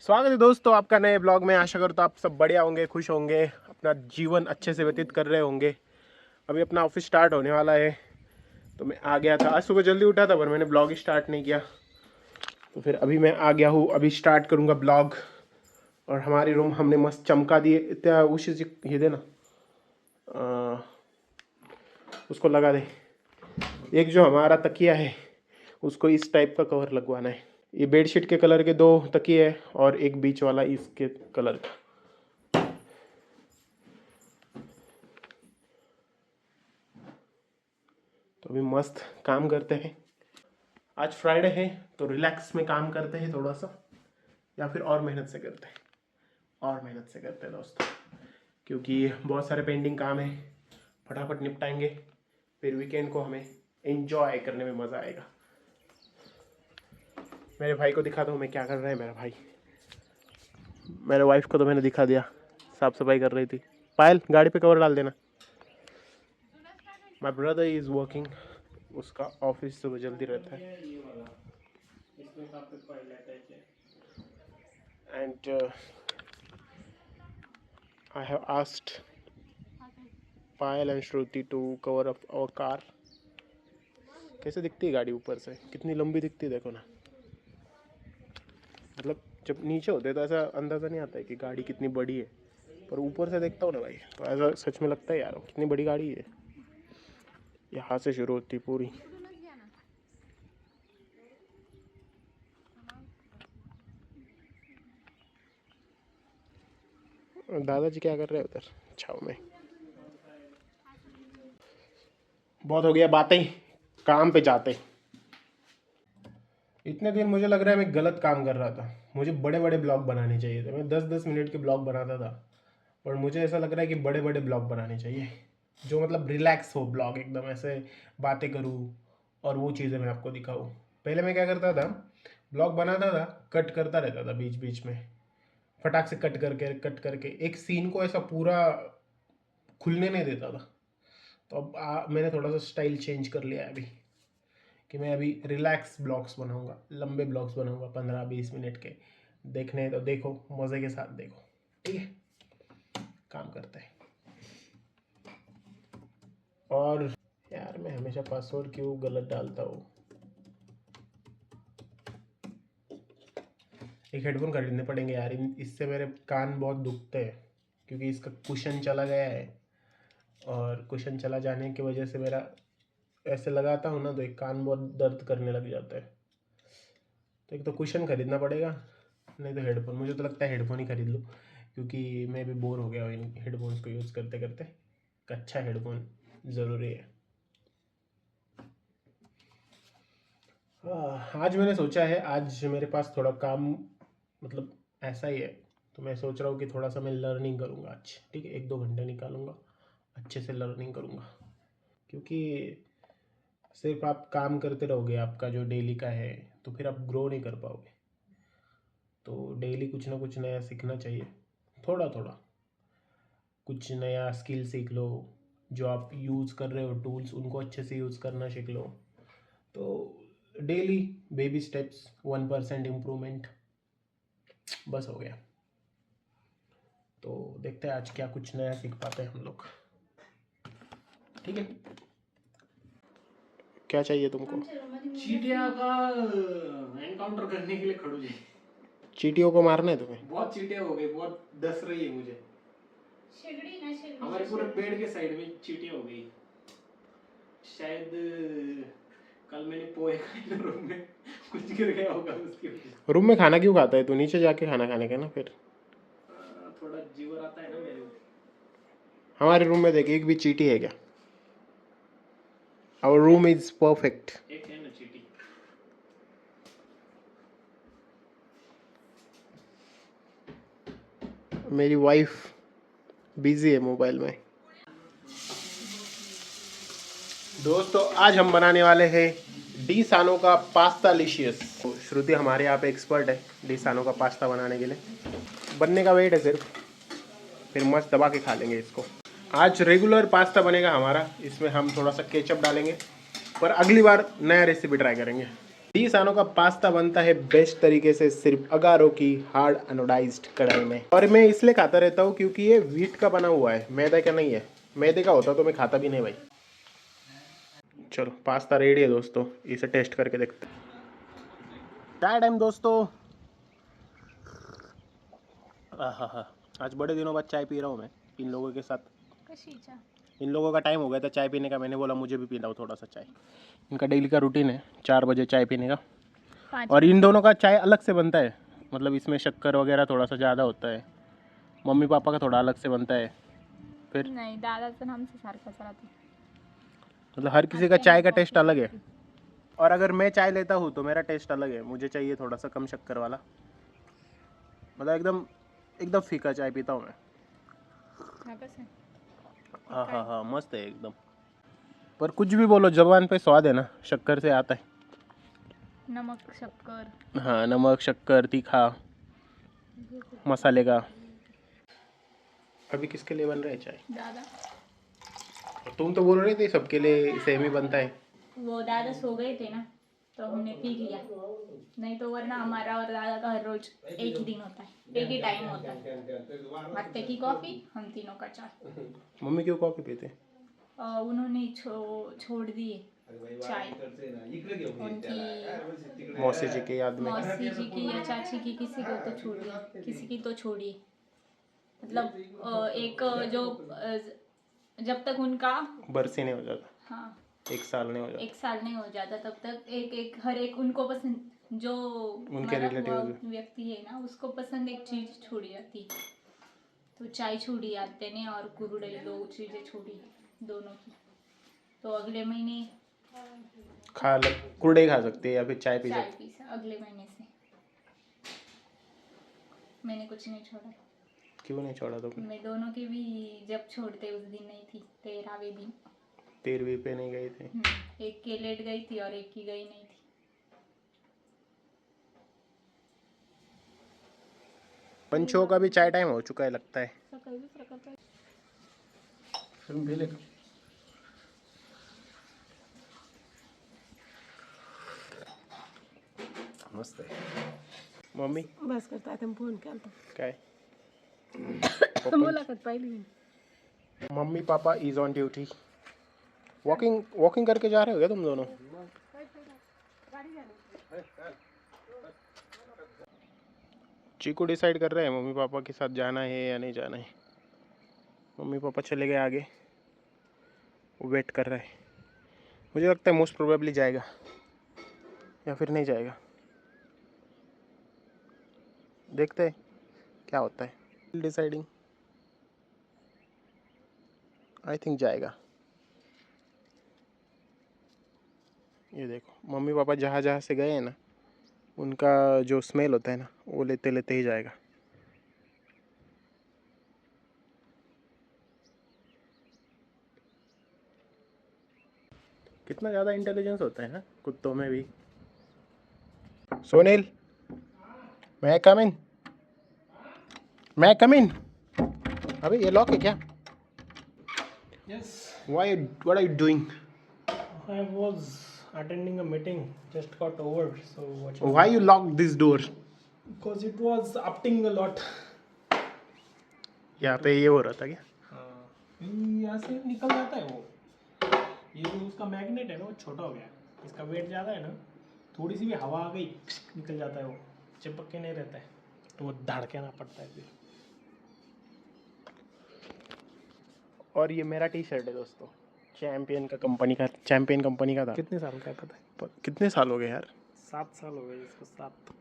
स्वागत है दोस्तों आपका नए ब्लॉग में। आशा करता हूँ आप सब बढ़िया होंगे, खुश होंगे, अपना जीवन अच्छे से व्यतीत कर रहे होंगे। अभी अपना ऑफिस स्टार्ट होने वाला है तो मैं आ गया था। आज सुबह जल्दी उठा था पर मैंने ब्लॉग ही स्टार्ट नहीं किया, तो फिर अभी मैं आ गया हूँ। अभी स्टार्ट करूँगा ब्लॉग। और हमारी रूम हमने मस्त चमका दिए। इतना उसी ये दे ना, उसको लगा दे। एक जो हमारा तकिया है उसको इस टाइप का कवर लगवाना है। ये बेडशीट के कलर के 2 तकिए है और एक बीच वाला इसके कलर का। तो अभी मस्त काम करते हैं। आज फ्राइडे है तो रिलैक्स में काम करते हैं थोड़ा सा, या फिर और मेहनत से करते हैं। और मेहनत से करते हैं दोस्तों, क्योंकि बहुत सारे पेंडिंग काम है, फटाफट निपटाएंगे। फिर वीकेंड को हमें एंजॉय करने में मज़ा आएगा। मेरे भाई को दिखाता हूँ मैं क्या कर रहा है। मेरा भाई, मेरे वाइफ को तो मैंने दिखा दिया, साफ सफाई कर रही थी। पायल गाड़ी पे कवर डाल देना। माई ब्रदर इज वर्किंग, उसका ऑफिस सुबह जल्दी रहता है। And I have asked Payal and Shruti to cover up our car. कैसे दिखती है गाड़ी ऊपर से, कितनी लंबी दिखती है देखो ना। मतलब जब नीचे होते तो ऐसा अंदाज़ा नहीं आता है कि गाड़ी कितनी बड़ी है, पर ऊपर से देखता हूँ ना भाई तो ऐसा सच में लगता है यार कितनी बड़ी गाड़ी है। यहाँ से शुरू होती पूरी। दादाजी क्या कर रहे हैं उधर छाव में। बहुत हो गया बातें, काम पे जाते। इतने दिन मुझे लग रहा है मैं गलत काम कर रहा था। मुझे बड़े बड़े ब्लॉग बनाने चाहिए थे। मैं 10-10 मिनट के ब्लॉग बनाता था, और मुझे ऐसा लग रहा है कि बड़े बड़े ब्लॉग बनाने चाहिए, जो मतलब रिलैक्स हो ब्लॉग, एकदम ऐसे बातें करूँ और वो चीज़ें मैं आपको दिखाऊँ। पहले मैं क्या करता था, ब्लॉग बनाता था, कट करता रहता था बीच बीच में, फटाक से कट करके एक सीन को ऐसा पूरा खुलने नहीं देता था। तो अब मैंने थोड़ा सा स्टाइल चेंज कर लिया है अभी, कि मैं अभी रिलैक्स ब्लॉग्स बनाऊंगा, लंबे ब्लॉग्स बनाऊंगा 15-20 मिनट के। देखने तो देखो, मज़े के साथ देखो, ठीक है। काम करते हैं। और यार मैं हमेशा पासवर्ड क्यों गलत डालता हूँ। एक हेडफोन खरीदने पड़ेंगे यार, इससे मेरे कान बहुत दुखते हैं, क्योंकि इसका कुशन चला गया है। और कुशन चला जाने की वजह से मेरा ऐसे लगाता हूँ ना तो एक कान बहुत दर्द करने लग जाता है। तो एक तो कुशन खरीदना पड़ेगा, नहीं तो हेडफोन। मुझे तो लगता है हेडफोन ही खरीद लूँ, क्योंकि मैं भी बोर हो गया हूँ इन हेडफोन्स को यूज़ करते करते। एक अच्छा हेडफोन ज़रूरी है। आज मैंने सोचा है, आज मेरे पास थोड़ा काम, मतलब ऐसा ही है, तो मैं सोच रहा हूँ कि थोड़ा सा मैं लर्निंग करूँगा आज, ठीक है। 1-2 घंटे निकालूंगा, अच्छे से लर्निंग करूँगा। क्योंकि सिर्फ आप काम करते रहोगे आपका जो डेली का है, तो फिर आप ग्रो नहीं कर पाओगे। तो डेली कुछ ना कुछ नया सीखना चाहिए, थोड़ा थोड़ा कुछ नया स्किल सीख लो। जो आप यूज़ कर रहे हो टूल्स, उनको अच्छे से यूज़ करना सीख लो। तो डेली बेबी स्टेप्स, 1% इम्प्रूवमेंट, बस हो गया। तो देखते हैं आज क्या कुछ नया सीख पाते हैं हम लोग, ठीक है। क्या चाहिए तुमको? चीटिया का एनकाउंटर करने के लिए खड़ू जी। चींटियों को मारना है तुम्हें? बहुत चीटियां हो गई, बहुत डस रही है मुझे। हमारे पूरे पेड़ के साइड में चीटियां हो गई। शायद कल मैंने पोहे खाए रूम में, कुछ गिर गया होगा उसकी वजह। रूम में खाना क्यों खाता है तू? नीचे जाके खाना खाने का ना फिर। थोड़ा जीवर आता है ना मेरे को। हमारे रूम में देख, एक भी चींटी है क्या? Our room is perfect. एक है ना चीटी। मेरी वाइफ बिजी है मोबाइल में। दोस्तों आज हम बनाने वाले हैं डी सानो का पास्ता लिशियस। श्रुति हमारे यहाँ पे एक्सपर्ट है डी सानो का पास्ता बनाने के लिए। बनने का वेट है सिर्फ, फिर मस्त दबा के खा लेंगे इसको। आज रेगुलर पास्ता बनेगा हमारा, इसमें हम थोड़ा सा केचप डालेंगे, पर अगली बार नया रेसिपी ट्राई करेंगे। 30 आनों का पास्ता बनता है बेस्ट तरीके से सिर्फ अगारो की हार्ड अनोडाइज्ड कढ़ाई में। और मैं इसलिए खाता रहता हूँ क्योंकि ये व्हीट का बना हुआ है, मैदा का नहीं है। मैदे का होता तो मैं खाता भी नहीं भाई। चलो पास्ता रेडी है दोस्तों, इसे टेस्ट करके देखते हैं। चाय टाइम दोस्तों। हाँ, आज बड़े दिनों बाद चाय पी रहा हूँ मैं इन लोगों के साथ। इन लोगों का टाइम हो गया था चाय पीने का, मैंने बोला मुझे भी पीना हो थोड़ा सा चाय। इनका डेली का रूटीन है 4 बजे चाय पीने का। और इन दोनों का चाय अलग से बनता है, मतलब इसमें शक्कर वगैरह थोड़ा सा ज़्यादा होता है। मम्मी पापा का थोड़ा अलग से बनता है। फिर नहीं, दादाचं आमचं सारखंच राहते. मतलब हर किसी का चाय का टेस्ट अलग है। और अगर मैं चाय लेता हूँ तो मेरा टेस्ट अलग है, मुझे चाहिए थोड़ा सा कम शक्कर वाला। मतलब एकदम एकदम फीका चाय पीता हूँ मैं। हाँ, मस्त है एकदम। पर कुछ भी बोलो, जबान पे स्वाद है ना, शक्कर से आता है। नमक शक्कर. हाँ, नमक शक्कर तीखा मसाले का। अभी किसके लिए बन रहा है चाय? दादा. तुम तो बोल रहे थे सबके लिए सेम ही बनता है। वो दादा सो गए थे ना, तो हमने पी लिया. नहीं तो वरना हमारा और दादा का हर रोज एक ही दिन होता है, एक ही टाइम होता है. अत्ते की कॉफी, हम तीनों का चाय. मम्मी क्यों कॉफी पीते? उन्होंने छोड़ दिए चाय. उनकी मौसी जी की याद में। मौसी जी की या चाची की, किसी को तो छोड़िए, किसी की तो छोड़िए. मतलब एक जो जब तक उनका बरसी नहीं हो जाता। हाँ, 1 साल नहीं हो जाता। 1 साल नहीं हो जाता तब तक एक हर एक उनको पसंद, जो उनके मरा हुआ रिलेटिव व्यक्ति है ना, उसको पसंद एक चीज छोड़ी जाती. तो चाय छोड़ी आते ने और कुरुड़ई 2 चीजें छोड़ी दोनों की. तो अगले महीने कुरडे खा सकते हैं या फिर चाय पी चाय सकते। पी अगले महीने से. मैंने कुछ नहीं छोड़ा. क्यों नहीं छोड़ा तुमने? मैं दोनों की भी जब छोड़ते उस दिन नहीं थी, 13वें दिन. 13वीं पे नहीं गए थे? एक के लेट गई थी और एक की गई नहीं थी. पंचों का भी चाय टाइम हो चुका है लगता है। फिल्म भी लेगा। मस्त है। मम्मी बस करता है, तुम फोन केलता काय मुलाखत पाहिली मी. Mummy papa is on duty. Walking करके जा रहे हो क्या तुम दोनों? चीकू डिसाइड कर रहे हैं मम्मी पापा के साथ जाना है या नहीं जाना है। मम्मी पापा चले गए आगे, वो वेट कर रहा है। मुझे लगता है मोस्ट प्रोबेबली जाएगा या फिर नहीं जाएगा, देखते हैं क्या होता है। डिसाइडिंग, आई थिंक जाएगा। ये देखो मम्मी पापा जहाँ जहाँ से गए हैं ना, उनका जो स्मेल होता है ना, वो लेते लेते ही जाएगा। कितना ज़्यादा इंटेलिजेंस होता है ना कुत्तों में भी। सोनील, मैं कम इन? मैं कम इन? अबे ये लॉक है क्या? Yes, What are you doing? I was attending a meeting, just got over. So what? Why you locked this door? Because it was upping a lot. यहाँ पे ये हो रहा था क्या? हाँ, यहाँ से निकल जाता है वो. ये जो उसका मैग्नेट है ना, वो छोटा हो गया. इसका वेट ज़्यादा है ना, थोड़ी सी भी हवा आ गई निकल जाता है वो, चिपक के नहीं रहता है, तो वो धड़केना पड़ता है फिर. और ये मेरा टी शर्ट है दोस्तों, चैंपियन कंपनी का था। कितने साल का है पता है? कितने साल हो गए यार? 7 साल हो गए इसको. 7.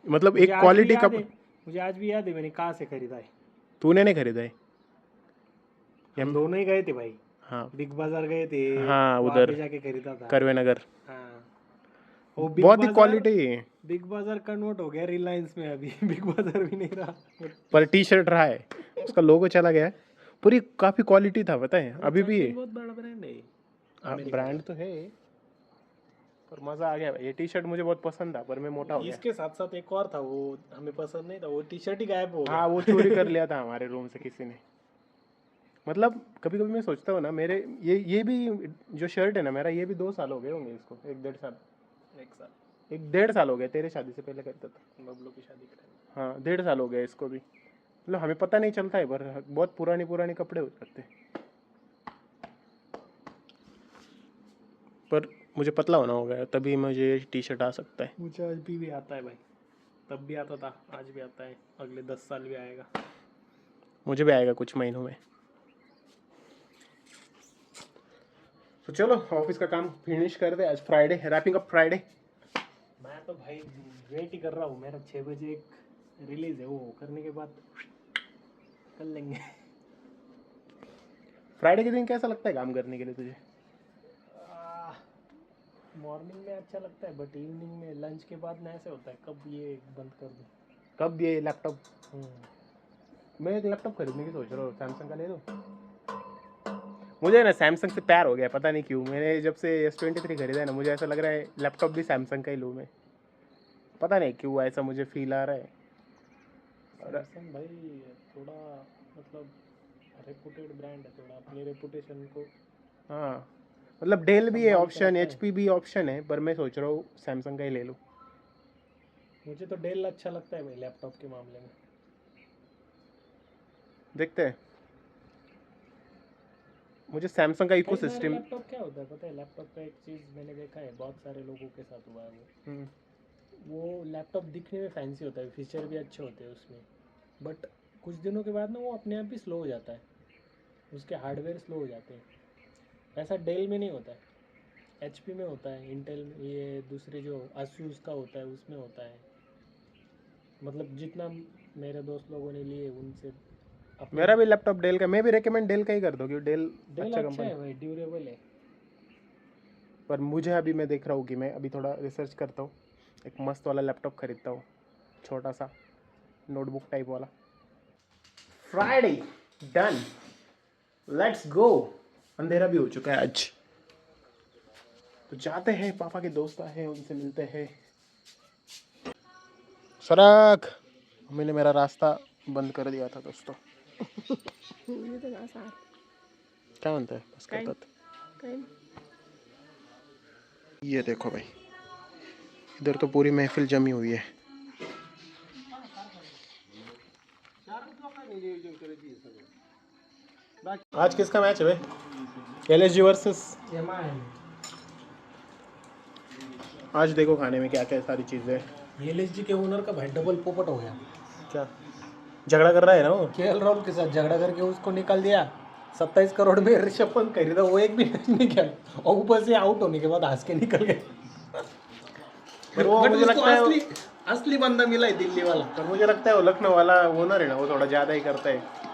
मतलब एक क्वालिटी का। मुझे आज भी याद है मैंने कहाँ से खरीदा है. तूने नहीं खरीदा है? हम दोनों ही गए थे भाई. हाँ, बिग बाजार गए थे. हाँ, वहाँ उधर पे जाके खरीदा था. करवे नगर। हाँ, वो बहुत ही क्वालिटी है। बिग बाजार कन्वर्ट हो गया रिलायंस में. अभी बिग बाजार भी नहीं रहा, पर टी शर्ट रहा है, उसका लोगो चला गया है। पूरी काफी क्वालिटी था पता है, अभी भी है। बहुत बड़ा ब्रांड है. ब्रांड तो है, पर मजा आ गया। ये टी शर्ट मुझे बहुत पसंद था, पर मैं मोटा हो गया। इसके साथ साथ एक और था, वो हमें पसंद नहीं था. वो टी शर्ट ही गायब हो गया. हाँ, वो चोरी कर लिया था हमारे रूम से किसी ने। मतलब कभी कभी मैं सोचता हूँ ना, मेरे ये भी जो शर्ट है ना मेरा, ये भी 2 साल हो गए होंगे इसको, 1 डेढ़ साल। 1 साल। 1-1.5 साल हो गया, तेरे शादी से पहले करता था। बबलू की शादी कराई। हाँ 1.5 साल हो गया इसको भी, मतलब हमें पता नहीं चलता है, पर बहुत पुरानी पुरानी कपड़े हो जाते हैं। पर मुझे पतला होना हो गया तभी मुझे टी शर्ट आ सकता है। मुझे आज भी आता है भाई, तब भी आता था, आज भी आता है, अगले 10 साल भी आएगा। मुझे भी आएगा कुछ महीनों में। तो चलो ऑफिस का काम फिनिश कर दे, आज फ्राइडे, रैपिंग अप फ्राइडे। मैं तो भाई वेट ही कर रहा हूँ, मेरा 6 बजे एक रिलीज है, वो करने के बाद कर लेंगे। फ्राइडे के दिन कैसा लगता है काम करने के लिए तुझे? मॉर्निंग में अच्छा लगता है, बट इवनिंग में लंच के बाद ना ऐसे होता है कब ये बंद कर दूँ। कब ये लैपटॉप? मैं एक लैपटॉप खरीदने की सोच रहा हूँ, सैमसंग का ले लो। मुझे ना सैमसंग से प्यार हो गया, पता नहीं क्यों। मैंने जब से S23 खरीदा है ना, मुझे ऐसा लग रहा है लैपटॉप भी सैमसंग का ही लूँ मैं, पता नहीं क्यों ऐसा मुझे फील आ रहा है। सैमसंग भाई थोड़ा मतलब रेपुटेड ब्रांड है, थोड़ा अपनी रेपुटेशन को। हाँ मतलब डेल भी है संभाल के ऑप्शन, रखता है। HP भी ऑप्शन है, पर मैं सोच रहा हूँ सैमसंग का ही ले लूँ। मुझे तो डेल अच्छा लगता है भाई लैपटॉप के मामले में। देखते हैं, मुझे सैमसंग का कई इको सारे सिस्टम। लैपटॉप क्या होता है पता है, लैपटॉप का एक चीज़ मैंने देखा है, बहुत सारे लोगों के साथ हुआ है वो लैपटॉप दिखने में फैंसी होता है, फीचर भी अच्छे होते हैं उसमें, बट कुछ दिनों के बाद ना वो अपने आप ही स्लो हो जाता है, उसके हार्डवेयर स्लो हो जाते हैं। ऐसा डेल में नहीं होता है, HP में होता है, इंटेल में, ये दूसरे जो asus का होता है उसमें होता है। मतलब जितना मेरे दोस्त लोगों ने लिए उनसे मेरा भी लैपटॉप डेल का, मैं भी रेकमेंड डेल का ही कर दो, क्योंकि डेल डेल अच्छा अच्छा कंपनी। है भाई, ड्यूरेबल है। पर मुझे अभी, मैं देख रहा हूँ कि मैं अभी थोड़ा रिसर्च करता हूँ, एक मस्त वाला लैपटॉप खरीदता हूँ, छोटा सा नोटबुक टाइप वाला। Friday done, let's go. अंधेरा भी हो चुका है आज, तो जाते हैं, पापा के दोस्त आए हैं उनसे मिलते हैं। सड़क, मम्मी ने मेरा रास्ता बंद कर दिया था दोस्तों। ये तो आसान क्या बनता है बस काही करता था। काही ये देखो भाई, इधर तो पूरी महफिल जमी हुई है। आज किसका मैच है भाई? LSG versus. आज देखो खाने में क्या क्या सारी चीजें हैं। LSG के ओनर का भाई डबल पोपट हो गया। क्या झगड़ा कर रहा है ना वो? KL राहुल के साथ झगड़ा करके उसको निकाल दिया। 27 करोड़ में ऋषभ पंत खरीदा, वो एक भी मैच नहीं खेला और ऊपर से आउट होने के बाद हंस के निकल गए। पर वो बट मुझे उसको लगता है असली बंदा मिला है दिल्ली वाला। पर मुझे लगता है वो लखनऊ वाला ओनर है ना, वो थोड़ा ज्यादा ही करता है।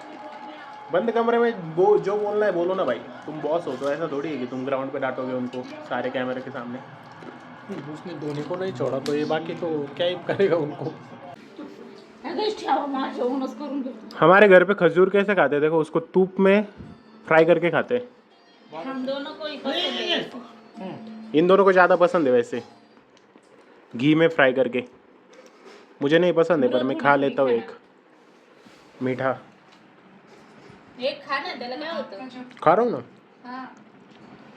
बंद कमरे में जो बोलना है बोलो ना भाई, तुम बॉस हो, तो ऐसा थोड़ी है कि तुम ग्राउंड पे डांटोगे उनको सारे कैमरे के सामने। उसने धोनी को नहीं छोड़ा तो ये बाकी तो क्या ही करेगा उनको। हमारे घर पे खजूर कैसे खाते हैं देखो, उसको धूप में फ्राई करके खाते हैं। हम दोनों को ही पसंद है। इन दोनों को ज़्यादा पसंद है वैसे, घी में फ्राई करके। मुझे नहीं पसंद है, पर मैं खा लेता हूँ एक मीठा। एक खाना त्याला काय होतं? खा रहा हूँ ना। हा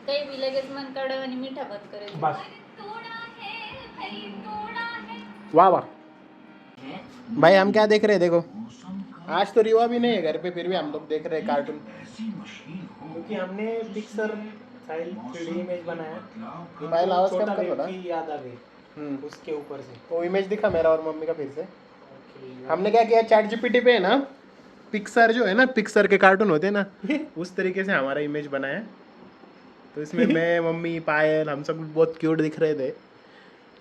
काही बी लगेच मन कडव आणि मिठा बंद करायचं. बस वाह वाह भाई, हम क्या देख रहे हैं देखो, आज तो रिवा भी नहीं है घर पे, फिर भी हम लोग देख रहे हैं कार्टून। क्योंकि हमने पिक्सर फाइल 3D इमेज बनाया, फाइल आवाज छोटा कम कर वेव थोड़ा। की याद आ गई उसके ऊपर से। वो इमेज दिखा मेरा और मम्मी का फिर से। हमने क्या किया, चैट जीपीटी पे है ना, पिक्सर जो है ना, पिक्सर के कार्टून होते हैं ना, उस तरीके से हमारा इमेज बनाया। तो इसमें मैं, मम्मी, पायल, हम सब बहुत क्यूट दिख रहे थे।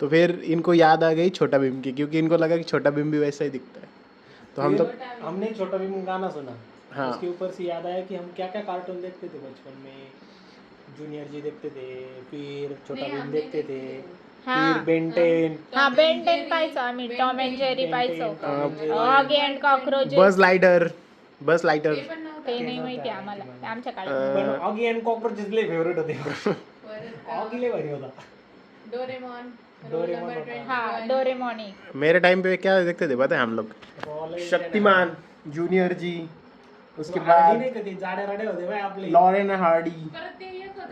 तो फिर इनको याद आ गई छोटा भीम की, क्योंकि इनको लगा कि छोटा भीम भी वैसा ही दिखता है। तो हम तो हमने छोटा भीम गाना सुना। हाँ। उसके ऊपर से याद आया कि हम क्या क्या कार्टून देखते थे बचपन में। जूनियर जी देखते थे, फिर छोटा भीम देखते थे, फिर बेंटेन, हा बेंटेन पाहायचो आम्ही, टॉम अँड जेरी पाहायचो, ऑगी अँड कॉकरोचेस. बस लाइटर ते नाही माहिती आम्हाला, ते आमच्या पण काळात. ऑगी अँड कॉकरोचेस लय फेवरेट होते। ऑगी लय भारी होता। डोरेमॉन डोरेमॉन होता। हा डोरेमॉन. मेरे टाइम पे क्या देखते थे पता है हम लोग? Ball and शक्तिमान, जूनियर जी, उसके हार्डी बाद नाही का ते जाडे राडे होते भाई आपले। लॉरेन हार्डी,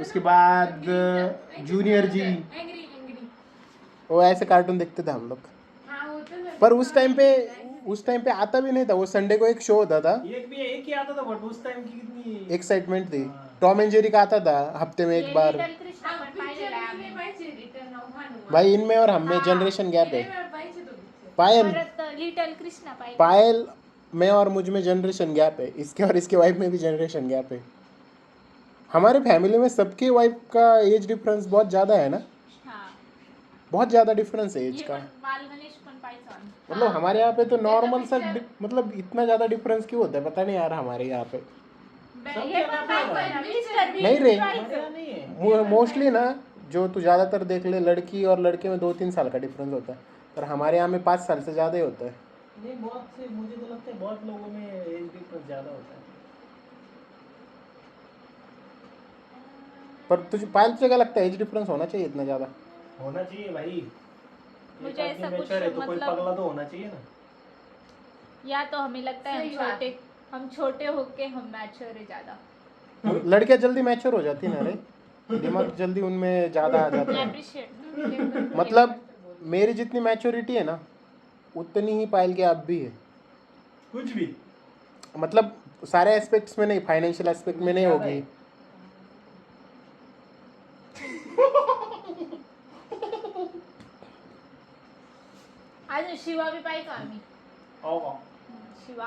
उसके बाद जूनियर जी, वो ऐसे कार्टून देखते थे हम लोग, हाँ वो तो मैं पर उस टाइम पे आता भी नहीं था वो। संडे को एक शो होता था, एक ही आता था, बट उस टाइम की कितनी एक्साइटमेंट थी। टॉम एंड जेरी का आता था हफ्ते में एक बार। लिटल कृष्णा पण पाहिलेला आहे पिक्चर आम्ही. पाहिजे रिटर्न ऑफ हनुमान भाई इनमें और हम में हाँ. जनरेशन गैप है। नाही पाहिजे तो पिक्चर पायल परत लिटल कृष्णा पाहिजे. पायल में और मुझ में जनरेशन गैप है, इसके और इसके वाइफ में भी जनरेशन गैप है। हमारे फैमिली में सबके वाइफ का एज डिफरेंस बहुत ज़्यादा है ना, हाँ. बहुत ज़्यादा डिफरेंस है एज हे का। पण बालगणेश पण पाहिजे आम्ही. मतलब हमारे यहाँ पे तो नॉर्मल सा picture- मतलब इतना ज़्यादा डिफरेंस क्यों होता है पता नहीं यार हमारे यहाँ पे। हे पण पाहिजे ना, मिस्टर बीन नहीं रे, पाहिजे. नहीं है। मोस्टली ना जो तू ज़्यादातर देख ले लड़की और लड़के में 2-3 साल का डिफरेंस होता है, पर हमारे यहाँ में 5 साल से ज़्यादा ही होता है। नहीं, बहुत से मुझे तो लगता है बहुत लोगों में एज डिफरेंस ज़्यादा होता है। पर तुझे पायल तुझे क्या लगता है एज डिफरेंस होना चाहिए इतना ज़्यादा? होना चाहिए भाई। मुझे एक आदमी ऐसा कुछ mature है तो कोई मतलब- पगला तो होना चाहिए ना। या तो हमें लगता है सही बात। हम छोटे होके हम मैच्योर है ज्यादा. लड़कियाँ जल्दी मैच्योर हो जाती है ना रे, दिमाग जल्दी उनमें ज़्यादा आ जाता है। अप्रिशिएट. मतलब मेरी जितनी मैच्योरिटी है ना उतनी ही पायल की अब भी है। कुछ भी मतलब सारे एस्पेक्ट्स में नहीं, फाइनेंशियल एस्पेक्ट में नहीं होगी। अजून शिवा भी पाहिजे आम्ही. आओ शिवा.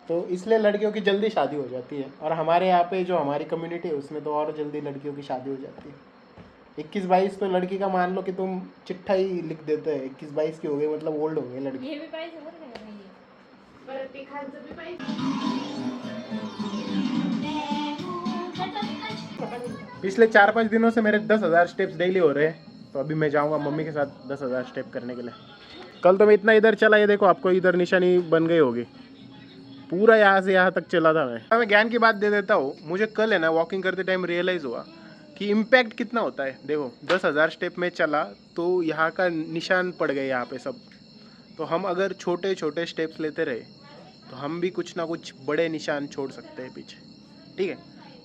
तो इसलिए लड़कियों की जल्दी शादी हो जाती है, और हमारे यहाँ पे जो हमारी कम्युनिटी है उसमें तो और जल्दी लड़कियों की शादी हो जाती है। 21-22 तो लड़की का मान लो कि तुम चिट्ठा ही लिख देते हैं, 21-22 की हो गई मतलब ओल्ड हो गई लड़की। हे भी पाहिजे बरं का नाही. परत ते खालचं बी पाहिजे पिछले 4-5 दिनों से मेरे 10,000 स्टेप्स डेली हो रहे हैं, तो अभी मैं जाऊँगा मम्मी के साथ 10,000 स्टेप करने के लिए। कल तो मैं इतना इधर चला, ये देखो आपको इधर निशानी बन गई होगी, पूरा यहाँ से यहाँ तक चला था मैं ज्ञान की बात दे देता हूँ। मुझे कल है ना वॉकिंग करते टाइम रियलाइज़ हुआ कि इम्पैक्ट कितना होता है। देखो 10,000 स्टेप में चला तो यहाँ का निशान पड़ गए यहाँ पे सब। तो हम अगर छोटे छोटे स्टेप्स लेते रहे तो हम भी कुछ ना कुछ बड़े निशान छोड़ सकते हैं पीछे, ठीक है।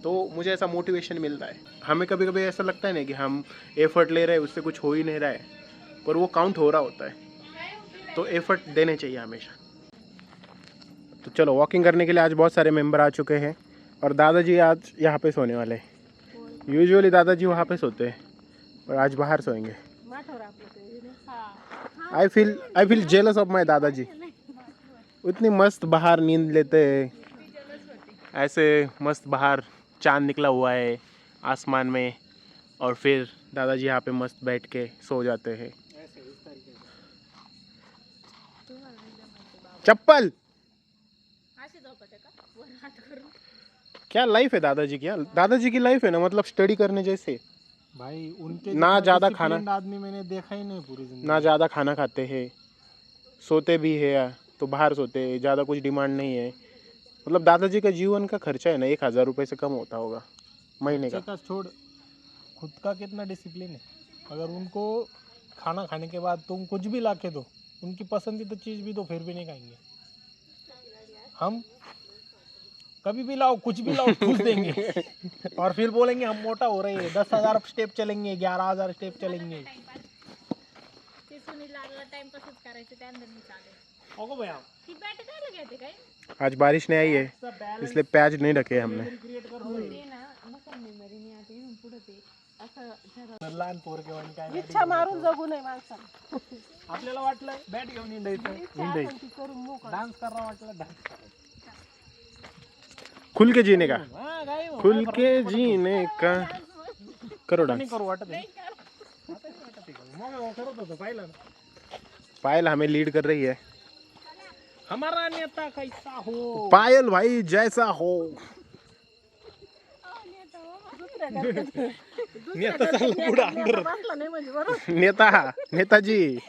तो मुझे ऐसा मोटिवेशन मिलता है। हमें कभी कभी ऐसा लगता है ना कि हम एफर्ट ले रहे हैं उससे कुछ हो ही नहीं रहा है, पर वो काउंट हो रहा होता है, तो एफर्ट देने चाहिए हमेशा। तो चलो वॉकिंग करने के लिए आज बहुत सारे मेंबर आ चुके हैं, और दादाजी आज यहाँ पे सोने वाले हैं। यूजुअली दादाजी वहाँ पे सोते हैं, पर आज बाहर सोएंगे। I feel jealous of my dadaji, उतनी मस्त बाहर नींद लेते हैं, ऐसे मस्त बाहर चांद निकला हुआ है आसमान में, और फिर दादाजी यहाँ पे मस्त बैठ के सो जाते हैं। चप्पल क्या लाइफ है दादाजी की, दादाजी की लाइफ है ना, मतलब स्टडी करने जैसे। भाई उनके ना जितना ज़्यादा disciplined खाना- आदमी मैंने देखा ही नहीं पूरी जिंदगी। ना ज़्यादा खाना खाते हैं, सोते भी है तो बाहर सोते हैं, ज़्यादा कुछ डिमांड नहीं है। मतलब दादाजी का जीवन का खर्चा है ना 1,000 रुपये से कम होता होगा महीने बच्चे का। का छोड़, खुद का कितना डिसिप्लिन है। अगर उनको खाना खाने के बाद तुम कुछ भी ला के दो, उनकी पसंदीदा चीज़ भी दो, फिर भी नहीं खाएंगे। हम कभी भी लाओ, कुछ भी लाओ, ठूस देंगे और फिर बोलेंगे हम मोटा हो रहे हैं, 10,000 स्टेप चलेंगे, 11,000 स्टेप चलेंगे। ओको भैया आज बारिश नहीं आई है इसलिए प्याज नहीं रखे हमने। लहान पोर घेऊन काय इच्छा मारून जगू नये माणसाला. आपल्याला वाटलं बॅट घेऊन हिंडायचं, डान्स करा वाटलं डान्स करा. खुल के जीने का, हा, काय हो, खुल के जीने का करो नाही डांस। करू वाटत आहे. आता नाही वाटत आहे करू. मग करत होतो पाहिलं ना. पायल हमें लीड कर रही है। हमारा नेता कैसा हो. पायल भाई जैसा हो। नेता चालला पुढे अंदर. बसला नाही म्हणजे बरोबर. नेताजी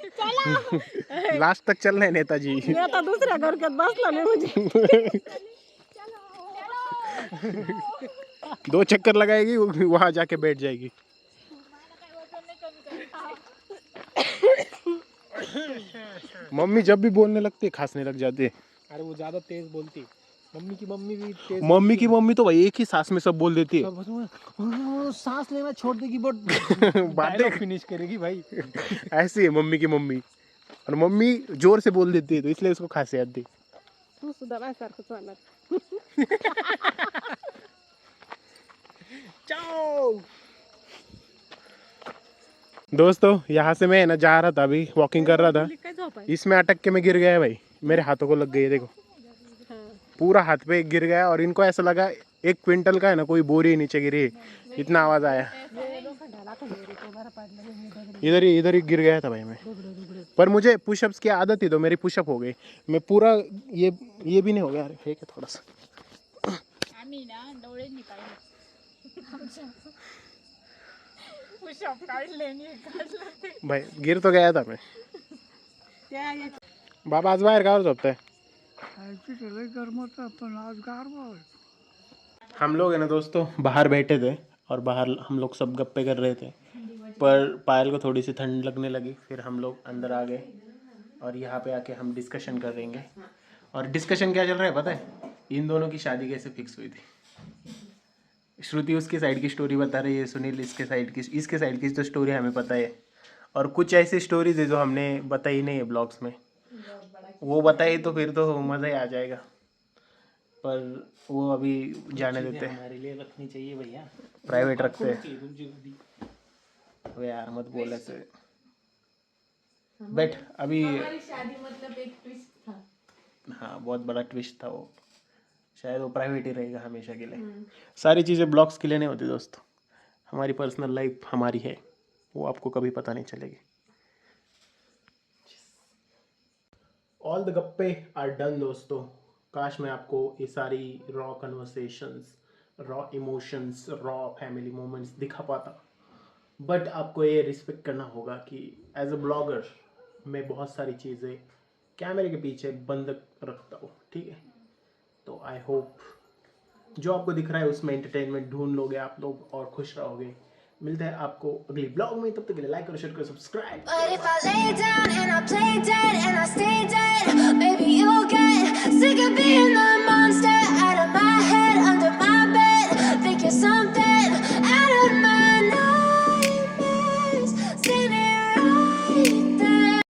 लास्ट तक चल रहे हैं नेताजी। आता दुसऱ्या घरक्यात बसला नाही म्हणजे. 2 चक्कर लगाएगी वहां जाके बैठ जाएगी। मम्मी जब भी बोलने लगती है खांसने लग जाती है। अरे वो ज्यादा तेज बोलती. मम्मी की मम्मी भी तेज मम्मी की मम्मी तो भाई एक ही सांस में सब बोल देती है। सांस लेना छोड़ देगी बट बातें डायलॉग फिनिश करेगी भाई। ऐसी है मम्मी की मम्मी, और मम्मी जोर से बोल देती है तो इसलिए उसको खासियत दी। तू सुद्धा माझ्यासारखंच होणार. जाओ दोस्तों यहाँ से मैं ना जा रहा था, अभी वॉकिंग कर रहा था, काय झोप आहे? इसमें अटक के मैं गिर गया भाई, मेरे हाथों को लग गई है देखो, पूरा हाथ पे गिर गया और इनको ऐसा लगा 1 क्विंटल का है ना कोई बोरी नीचे गिरी, इतना आवाज आया। इधर ही गिर गया था भाई मैं, पर मुझे पुशअप्स की आदत थी तो मेरी पुशअप हो गई, मैं पूरा ये भी नहीं हो गया, अरे फेंक है थोड़ा सा। आम्ही ना डोळे निकाले पुशअप काढले भाई गिर तो गया था मैं। त्या याच्या बाबा आज बाहेर गावर झोपताय? हम लोग है ना दोस्तों बाहर बैठे थे और बाहर हम लोग सब गप्पे कर रहे थे, पर पायल को थोड़ी सी ठंड लगने लगी, फिर हम लोग अंदर आ गए और यहाँ पे आके हम डिस्कशन कर रहेंगे। और डिस्कशन क्या चल रहा है पता है? इन दोनों की शादी कैसे फिक्स हुई थी। श्रुति उसके साइड की स्टोरी बता रही है, सुनील इसके साइड की तो स्टोरी हमें पता है, और कुछ ऐसी स्टोरीज है जो हमने बताई नहीं है ब्लॉग्स में, वो बताई तो फिर तो मज़ा ही आ जाएगा, पर वो अभी जाने देते हैं, हमारे लिए रखनी चाहिए भैया, प्राइवेट रखते हैं। तुमची होती अबे यार मत बोल ऐसे, बैठ अभी। हमारी शादी मतलब एक ट्विस्ट था। हाँ बहुत बड़ा ट्विस्ट था वो, शायद वो प्राइवेट ही रहेगा हमेशा के लिए। सारी चीज़ें ब्लॉग्स के लिए नहीं होती दोस्तों, हमारी पर्सनल लाइफ हमारी है, वो आपको कभी पता नहीं चलेगी। ऑल द गप्पे आर डन दोस्तों। काश मैं आपको ये सारी raw conversations, raw emotions, raw family moments दिखा पाता, बट आपको ये रिस्पेक्ट करना होगा कि एज अ ब्लॉगर मैं बहुत सारी चीज़ें कैमरे के पीछे बंद रखता हूँ, ठीक है। तो आई होप जो आपको दिख रहा है उसमें एंटरटेनमेंट ढूंढ लोगे आप लोग और खुश रहोगे। मिलते हैं आपको अगली ब्लॉग में, तब तक के लिए लाइक करो, शेयर करो, सब्सक्राइब।